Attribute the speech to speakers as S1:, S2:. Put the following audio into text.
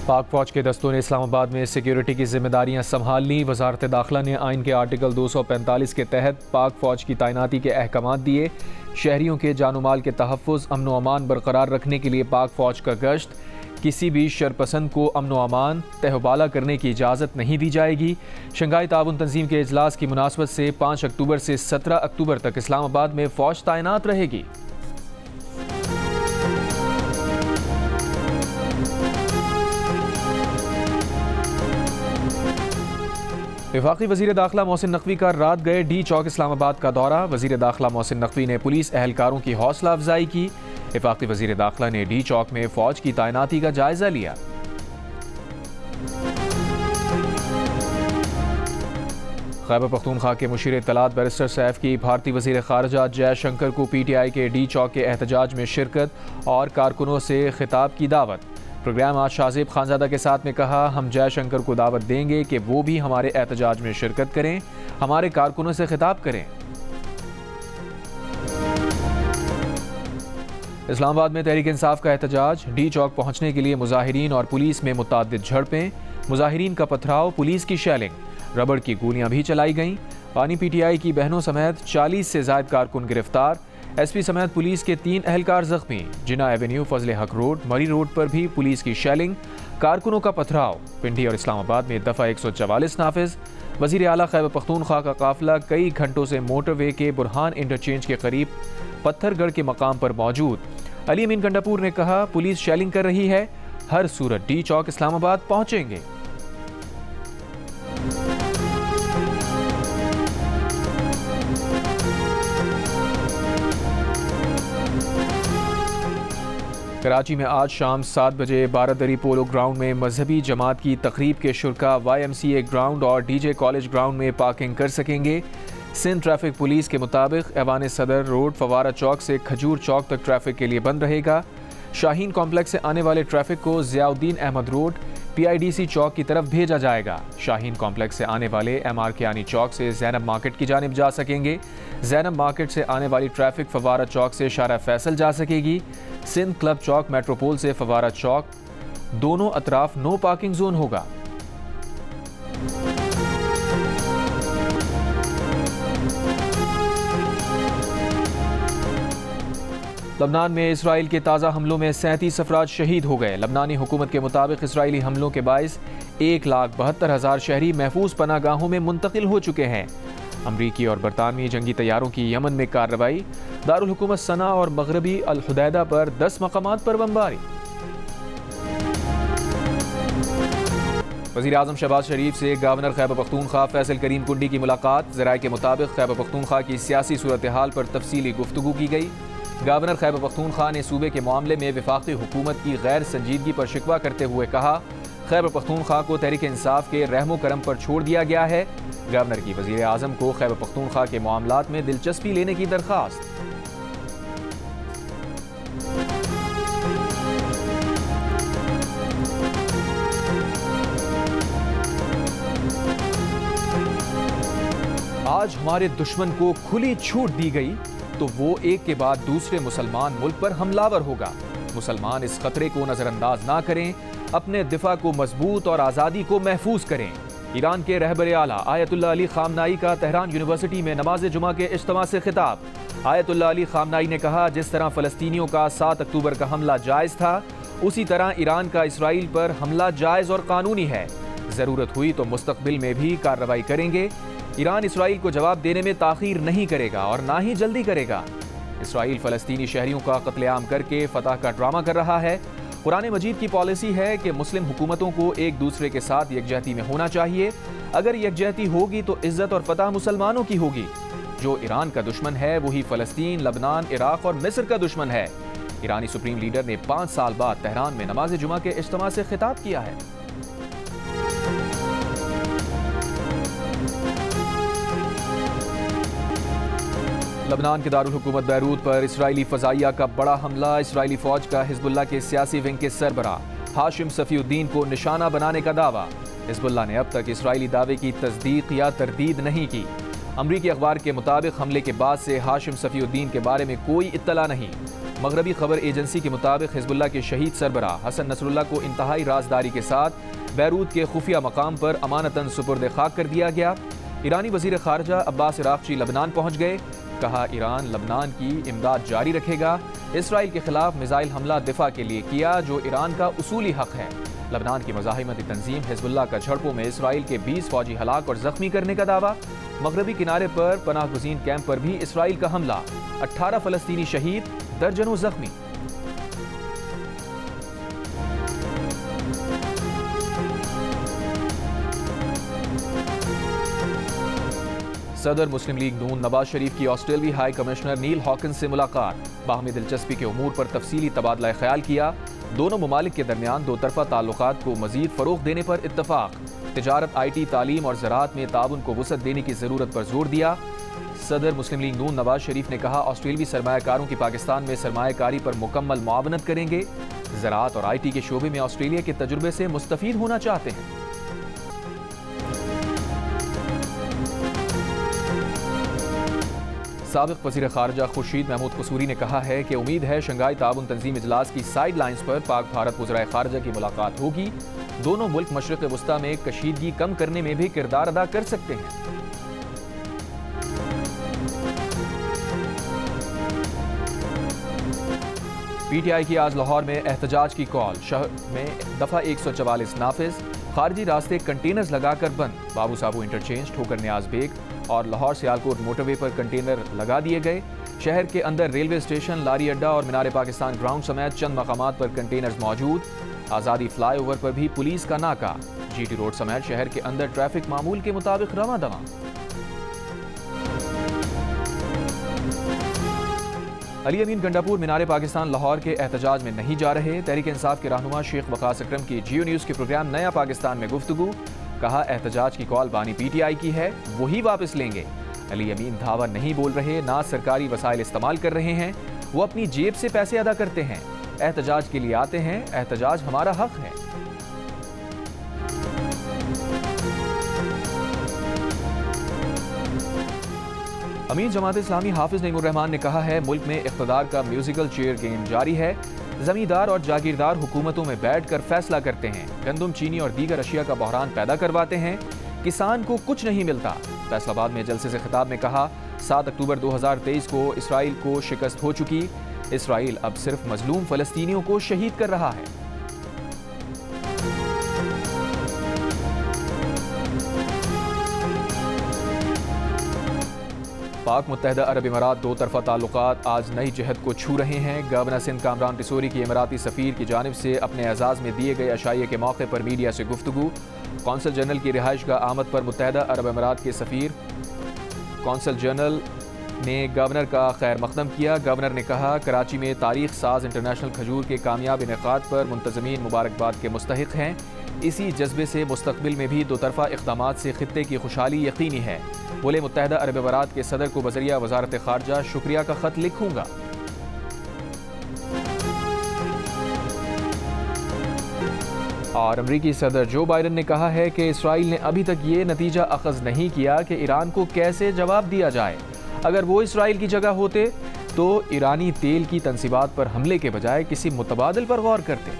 S1: पाक फौज के दस्तों ने इस्लामाबाद में सिक्योरिटी की जिम्मेदारियां संभाल ली। वजारत दाखिला ने आइन के आर्टिकल 245 के तहत पाक फौज की तैनाती के अहकाम दिए। शहरियों के जानमाल के तहफ़्फ़ुज़, अमन व अमान बरकरार रखने के लिए पाक फौज का गश्त। किसी भी शरपसंद को अमन व अमान तहबाला करने की इजाज़त नहीं दी जाएगी। शंघाई ताउन तंजीम के इजलास की मुनासबत से 5 अक्टूबर से 17 अक्टूबर तक इस्लामाबाद में फौज तैनात रहेगी। वफाकी वज़ीर दाखिला मोहसिन नकवी का रात गए डी चौक इस्लामाबाद का दौरा। वज़ीर दाखिला मोहसिन नकवी ने पुलिस एहलकारों की हौसला अफजाई की। वफाकी वज़ीर दाखिला ने डी चौक में फौज की तैनाती का जायजा लिया। खैबर पख्तूनख्वा के मुशीर इत्तलात बैरिस्टर सैफ की भारतीय वज़ीर ख़ारजा जयशंकर को PTI के डी चौक के एहतजाज में शिरकत और कारकुनों से खिताब की दावत। प्रोग्राम आज शाहज़ेब खानज़ादा के साथ में कहा, हम जयशंकर को दावत देंगे कि वो भी हमारे एहतजाज में शिरकत करें, हमारे कारकुनों से खिताब करें। इस्लामाबाद में तहरीक इंसाफ का एहतजाज। डी चौक पहुंचने के लिए मुजाहिरीन और पुलिस में मुतअद्दिद झड़पें। मुजाहिरीन का पथराव, पुलिस की शेलिंग, रबड़ की गोलियां भी चलाई गईं। पानी PTI की बहनों समेत 40 से ज़ायद कारकुन गिरफ्तार। SP समेत पुलिस के 3 एहलकार जख्मी। जिना एवेन्यू, फजले हक रोड, मरी रोड पर भी पुलिस की शेलिंग, कारकुनों का पथराव। पिंडी और इस्लामाबाद में दफ़ा 144 नाफिज। वज़ीर आला खैबर पख्तूनख्वा का काफिला कई घंटों से मोटरवे के बुरहान इंटरचेंज के करीब पत्थरगढ़ के मकाम पर मौजूद। अली अमीन गंडापुर ने कहा, पुलिस शेलिंग कर रही है, हर सूरत डी चौक इस्लामाबाद पहुंचेंगे। कराची में आज शाम 7 बजे बारादरी पोलो ग्राउंड में मजहबी जमात की तकरीब के शुरका YMCA ग्राउंड और DJ कॉलेज ग्राउंड में पार्किंग कर सकेंगे। सिंध ट्रैफिक पुलिस के मुताबिक ऐवान सदर रोड फवारा चौक से खजूर चौक तक ट्रैफिक के लिए बंद रहेगा। शाहीन कॉम्प्लेक्स से आने वाले ट्रैफिक को ज़ियाउद्दीन अहमद रोड PIDC चौक की तरफ भेजा जाएगा। शाहीन कॉम्प्लेक्स से आने वाले MR कियानी चौक से ज़ैनब मार्केट की जानिब जा सकेंगे। ज़ैनब मार्केट से आने वाली ट्रैफिक फवारा चौक से शारा फैसल जा सकेगी। सिंध क्लब चौक मेट्रोपोल से फवारा चौक दोनों अतराफ नो पार्किंग जोन होगा। लबनान में इसराइल के ताज़ा हमलों में 37 अफराद शहीद हो गए। लबनानी हुकूमत के मुताबिक इसराइली हमलों के बाइस 1,72,000 शहरी महफूज पनागाहों में मुंतकिल हो चुके हैं। अमरीकी और बरतानवी जंगी तैयारों की यमन में कार्रवाई। दारुल हुकूमत सना और मगरबी अल हुदैदा पर 10 मकामात पर बमबारी। वज़ीर आज़म शहबाज शरीफ से गवर्नर खैबर पख्तूनख्वा फैसल करीम कुंडी की मुलाकात। ज़राए के मुताबिक खैबर पख्तूनख्वा की सियासी सूरत हाल पर तफसीली गुफ्तगू की गई। गवर्नर खैबर पख्तूनख्वा ने सूबे के मामले में वफाकी हुकूमत की गैर संजीदगी पर शिकवा करते हुए कहा, खैबर पख्तूनख्वा को तहरीक इंसाफ के रहमो करम पर छोड़ दिया गया है। गवर्नर की वज़ीर आज़म को खैबर पख्तूनख्वा के मामलात में दिलचस्पी लेने की दरख्वास्त। आज हमारे दुश्मन को खुली छूट दी गई तो वो एक के बाद दूसरे मुसलमान मुल्क पर हमलावर होगा। मुसलमान इस खतरे को नजरअंदाज ना करें, अपने दिफा को मजबूत और आज़ादी को महफूज करें। ईरान के रहबर आला आयतुल्लाह अली खामनाई का तेहरान यूनिवर्सिटी में नमाज जुमा के इज्तिमा से खिताब। आयतुल्लाह अली खामनाई ने कहा, जिस तरह फ़लस्तीनियों का 7 अक्टूबर का हमला जायज़ था, उसी तरह ईरान का इसराइल पर हमला जायज़ और कानूनी है। ज़रूरत हुई तो मुस्तक़बिल में भी कार्रवाई करेंगे। ईरान इसराइल को जवाब देने में ताख़ीर नहीं करेगा और ना ही जल्दी करेगा। इसराइल फ़लस्तीनी शहरियों का कत्लेआम करके फ़तह का ड्रामा कर रहा है। कुरान मजीद की पॉलिसी है कि मुस्लिम हुकूमतों को एक दूसरे के साथ यकजहती में होना चाहिए। अगर यकजहती होगी तो इज़्ज़त और फ़तह मुसलमानों की होगी। जो ईरान का दुश्मन है वही फ़लस्तीन, लबनान, इराक़ और मिस्र का दुश्मन है। ईरानी सुप्रीम लीडर ने 5 साल बाद तेहरान में नमाज जुमा के इज्तिमा से खिताब किया है। लबनान के दारुल हुकूमत बैरूत पर इसराइली फ़ज़ाइया का बड़ा हमला। इसराइली फ़ौज का हिज़्बुल्लाह के सियासी विंग के सरबराह हाशिम सफ़ीउद्दीन को निशाना बनाने का दावा। हिज़्बुल्लाह ने अब तक इसराइली दावे की तस्दीक या तरदीद नहीं की। अमरीकी अखबार के मुताबिक हमले के बाद से हाशिम सफीउद्दीन के बारे में कोई इत्तला नहीं। मगरबी खबर एजेंसी के मुताबिक हिजबुल्लाह के शहीद सरबराह हसन नसरुल्लाह को इंतहाई राजदारी के साथ बैरूत के खुफिया मकाम पर अमानतन सुपुर्द खाक कर दिया गया। ईरानी वजीर खारजा अब्बास इराक्ची लबनान पहुंच गए। कहा, ईरान लबनान की इमदाद जारी रखेगा। इसराइल के खिलाफ मिसाइल हमला दिफा के लिए किया, जो ईरान का उसूली हक है। लबनान की मज़ाहिमती तंजीम हिजबुल्लाह का झड़पों में इसराइल के 20 फौजी हलाक और जख्मी करने का दावा। मगरबी किनारे पर पनाह गुज़ीन कैंप पर भी इसराइल का हमला, 18 फलस्तीनी शहीद, दर्जनों जख्मी। सदर मुस्लिम लीग नून नवाज शरीफ की ऑस्ट्रेलियाई हाई कमिश्नर नील हॉकिंस से मुलाकात, बाहमी दिलचस्पी के उमूर पर तफसीली तबादला ख्याल किया। दोनों ममालिक के दरमियान दो तरफा ताल्लुकात को मजीद फरोग देने पर इत्तफाक। तिजारत, IT, तालीम और ज़राअत में ताउन को वुसअत देने की ज़रूरत पर जोर दिया। सदर मुस्लिम लीग नून नवाज शरीफ ने कहा, ऑस्ट्रेलियाई सरमायाकारों की पाकिस्तान में सरमायाकारी पर मुकम्मल मुआवनत करेंगे। ज़राअत और IT के शोबे में ऑस्ट्रेलिया के तजुर्बे से मुस्तफीद होना चाहते हैं। साबिक़ वज़ीर ख़ारजा खुर्शीद महमूद कसूरी ने कहा है कि उम्मीद है शंघाई ताउन तंजीम इजलास की साइड लाइन्स पर पाक भारत वज़राए ख़ारजा की मुलाकात होगी। दोनों मुल्क मशरिक़ वस्ता में कशीदगी कम करने में भी किरदार अदा कर सकते हैं। PTI की आज लाहौर में एहतजाज की कॉल, शहर में दफ़ा 144 नाफिज, खारजी रास्ते कंटेनर्स लगाकर बंद। बाबू साबू इंटरचेंज, ठोकर न्याज बेग और लाहौर सियालकोट मोटरवे पर कंटेनर लगा दिए गए। शहर के अंदर रेलवे स्टेशन, लारी अड्डा और मीनार पाकिस्तान ग्राउंड समेत चंद मकामात पर कंटेनर्स मौजूद। आज़ादी फ्लाईओवर पर भी पुलिस का नाका। GT रोड समेत शहर के अंदर ट्रैफिक मामूल के मुताबिक रवां दवां। अली अमीन गंडापुर मीनार पाकिस्तान लाहौर के एहतजाज में नहीं जा रहे। तहरीक इंसाफ के रहनुमा शेख वकास अकरम की जियो न्यूज़ के प्रोग्राम नया पाकिस्तान में गुफ्तगू। कहा, एहतजाज की कॉल बानी PTI की है, वही वापस लेंगे। अली अमीन धावा नहीं बोल रहे, ना सरकारी वसाइल इस्तेमाल कर रहे हैं, वो अपनी जेब से पैसे अदा करते हैं। एहतजाज के लिए आते हैं, एहतजाज हमारा हक है। अमीर जमात इस्लामी हाफिज नईमुर रहमान ने कहा है, मुल्क में इख्तिदार का म्यूजिकल चेयर गेम जारी है। जमींदार और जागीरदार हुकूमतों में बैठकर फैसला करते हैं, गंदम, चीनी और दीगर अशिया का बहरान पैदा करवाते हैं। किसान को कुछ नहीं मिलता। फैसलाबाद में जलसे से खिताब में कहा, 7 अक्टूबर 2023 को इसराइल को शिकस्त हो चुकी। इसराइल अब सिर्फ मजलूम फलस्तीनियों को शहीद कर रहा है। पाक मुत्तहदा अरब इमारात दो तरफा ताल्लुकात आज नई जहत को छू रहे हैं। गवर्नर सिंध कामरान टिसोरी की इमाराती सफ़ीर की जानिब से अपने एजाज़ में दिए गए अशाइये के मौके पर मीडिया से गुफ्तगू। कौंसल जनरल की रिहाइश गाह आमद पर मुत्तहदा अरब इमारात के सफ़ीर कौंसल जनरल ने गवर्नर का खैर मकदम किया। गवर्नर ने कहा, कराची में तारीख साज इंटरनेशनल खजूर के कामयाब इनेकाद पर मुंतज़मीन मुबारकबाद के मुस्तहिक हैं। इसी जज्बे से मुस्तकबिल में भी दो तरफा इक़दामात से खित्ते की खुशहाली यकीनी है। बोले, मुत्तहदा अरब इमारात के सदर को बज़रिया वज़ारत ख़ारजा शुक्रिया का ख़त लिखूंगा। और अमरीकी सदर जो बाइडन ने कहा है कि इसराइल ने अभी तक ये नतीजा अखज़ नहीं किया कि ईरान को कैसे जवाब दिया जाए। अगर वो इसराइल की जगह होते तो ईरानी तेल की तंसीबात पर हमले के बजाय किसी मुतबादिल पर गौर करते।